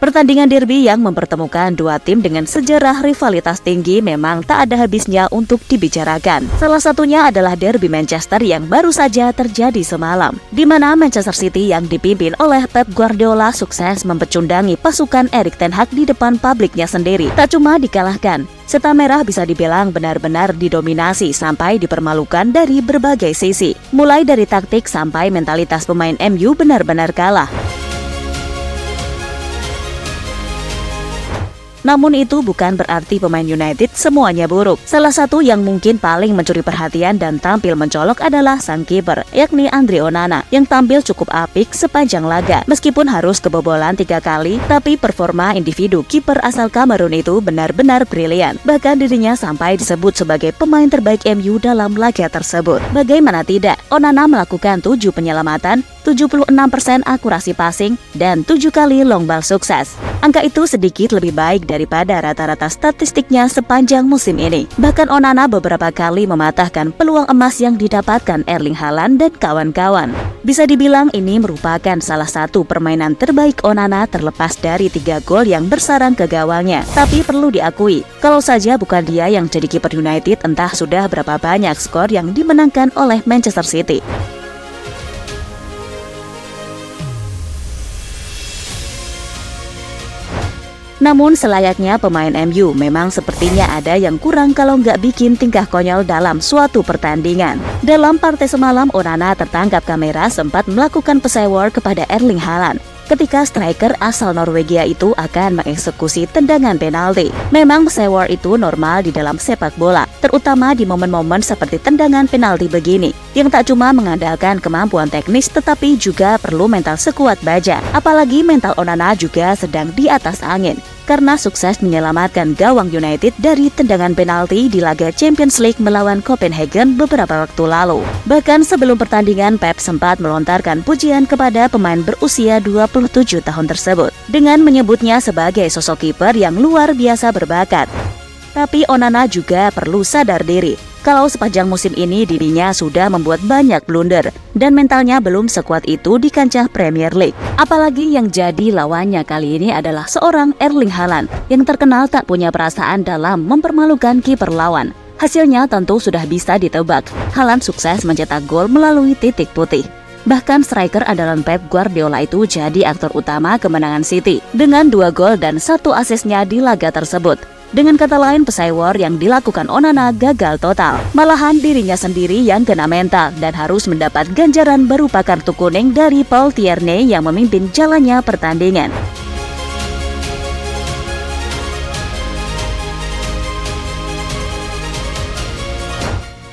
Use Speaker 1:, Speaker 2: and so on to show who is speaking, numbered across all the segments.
Speaker 1: Pertandingan derby yang mempertemukan dua tim dengan sejarah rivalitas tinggi memang tak ada habisnya untuk dibicarakan. Salah satunya adalah derby Manchester yang baru saja terjadi semalam, di mana Manchester City yang dipimpin oleh Pep Guardiola sukses mempecundangi pasukan Erik ten Hag di depan publiknya sendiri. Tak cuma dikalahkan, Setan Merah bisa dibilang benar-benar didominasi sampai dipermalukan dari berbagai sisi. Mulai dari taktik sampai mentalitas pemain MU benar-benar kalah. Namun itu bukan berarti pemain United semuanya buruk. Salah satu yang mungkin paling mencuri perhatian dan tampil mencolok adalah sang kiper, yakni Andre Onana, yang tampil cukup apik sepanjang laga. Meskipun harus kebobolan 3 kali, tapi performa individu kiper asal Kamerun itu benar-benar brilian. Bahkan dirinya sampai disebut sebagai pemain terbaik MU dalam laga tersebut. Bagaimana tidak, Onana melakukan 7 penyelamatan, 76% akurasi passing, dan 7 kali long ball sukses. Angka itu sedikit lebih baik daripada rata-rata statistiknya sepanjang musim ini. Bahkan Onana beberapa kali mematahkan peluang emas yang didapatkan Erling Haaland dan kawan-kawan. Bisa dibilang ini merupakan salah satu permainan terbaik Onana terlepas dari 3 gol yang bersarang ke gawangnya. Tapi perlu diakui, kalau saja bukan dia yang jadi kiper United, entah sudah berapa banyak skor yang dimenangkan oleh Manchester City. Namun selayaknya pemain MU, memang sepertinya ada yang kurang kalau nggak bikin tingkah konyol dalam suatu pertandingan. Dalam partai semalam, Onana tertangkap kamera sempat melakukan pesewor kepada Erling Haaland ketika striker asal Norwegia itu akan mengeksekusi tendangan penalti. Memang pesewor itu normal di dalam sepak bola, terutama di momen-momen seperti tendangan penalti begini, yang tak cuma mengandalkan kemampuan teknis tetapi juga perlu mental sekuat baja. Apalagi mental Onana juga sedang di atas angin, karena sukses menyelamatkan gawang United dari tendangan penalti di laga Champions League melawan Copenhagen beberapa waktu lalu. Bahkan sebelum pertandingan, Pep sempat melontarkan pujian kepada pemain berusia 27 tahun tersebut, dengan menyebutnya sebagai sosok kiper yang luar biasa berbakat. Tapi Onana juga perlu sadar diri, kalau sepanjang musim ini dirinya sudah membuat banyak blunder dan mentalnya belum sekuat itu di kancah Premier League. Apalagi yang jadi lawannya kali ini adalah seorang Erling Haaland yang terkenal tak punya perasaan dalam mempermalukan kiper lawan. Hasilnya tentu sudah bisa ditebak. Haaland sukses mencetak gol melalui titik putih. Bahkan striker andalan Pep Guardiola itu jadi aktor utama kemenangan City dengan 2 gol dan 1 asisnya di laga tersebut. Dengan kata lain, pesewor yang dilakukan Onana gagal total. Malahan dirinya sendiri yang kena mental dan harus mendapat ganjaran berupa kartu kuning dari Paul Tierney yang memimpin jalannya pertandingan.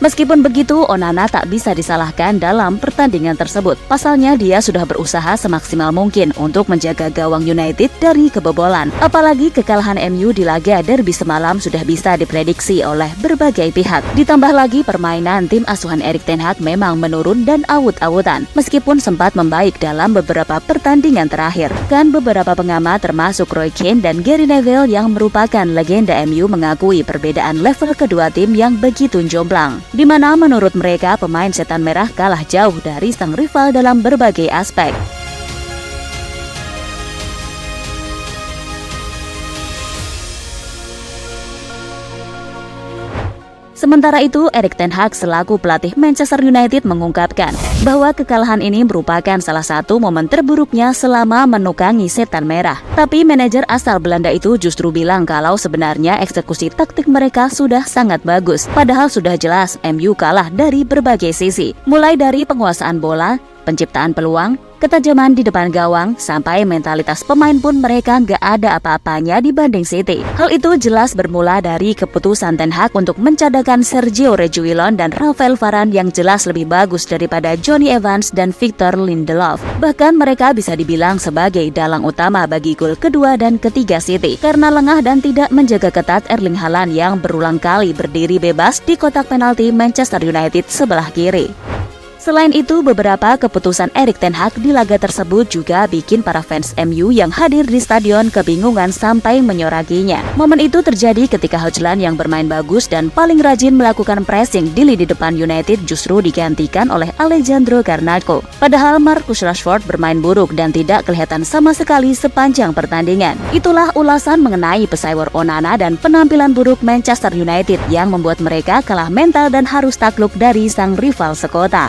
Speaker 1: Meskipun begitu, Onana tak bisa disalahkan dalam pertandingan tersebut. Pasalnya dia sudah berusaha semaksimal mungkin untuk menjaga gawang United dari kebobolan. Apalagi kekalahan MU di laga derby semalam sudah bisa diprediksi oleh berbagai pihak. Ditambah lagi permainan tim asuhan Erik ten Hag memang menurun dan awut-awutan, meskipun sempat membaik dalam beberapa pertandingan terakhir. Kan beberapa pengamat termasuk Roy Keane dan Gary Neville yang merupakan legenda MU mengakui perbedaan level kedua tim yang begitu jomplang, di mana menurut mereka pemain Setan Merah kalah jauh dari sang rival dalam berbagai aspek. Sementara itu, Erik ten Hag selaku pelatih Manchester United mengungkapkan bahwa kekalahan ini merupakan salah satu momen terburuknya selama menukangi Setan Merah. Tapi manajer asal Belanda itu justru bilang kalau sebenarnya eksekusi taktik mereka sudah sangat bagus. Padahal sudah jelas MU kalah dari berbagai sisi, mulai dari penguasaan bola, penciptaan peluang, ketajaman di depan gawang, sampai mentalitas pemain pun mereka nggak ada apa-apanya dibanding City. Hal itu jelas bermula dari keputusan ten Hag untuk mencadangkan Sergio Reguilon dan Rafael Varane yang jelas lebih bagus daripada Jonny Evans dan Victor Lindelof. Bahkan mereka bisa dibilang sebagai dalang utama bagi gol kedua dan ketiga City, karena lengah dan tidak menjaga ketat Erling Haaland yang berulang kali berdiri bebas di kotak penalti Manchester United sebelah kiri. Selain itu, beberapa keputusan Erik ten Hag di laga tersebut juga bikin para fans MU yang hadir di stadion kebingungan sampai menyorakinya. Momen itu terjadi ketika Højlund yang bermain bagus dan paling rajin melakukan pressing di lini depan United justru digantikan oleh Alejandro Garnacho. Padahal Marcus Rashford bermain buruk dan tidak kelihatan sama sekali sepanjang pertandingan. Itulah ulasan mengenai pesaingor Onana dan penampilan buruk Manchester United yang membuat mereka kalah mental dan harus takluk dari sang rival sekota.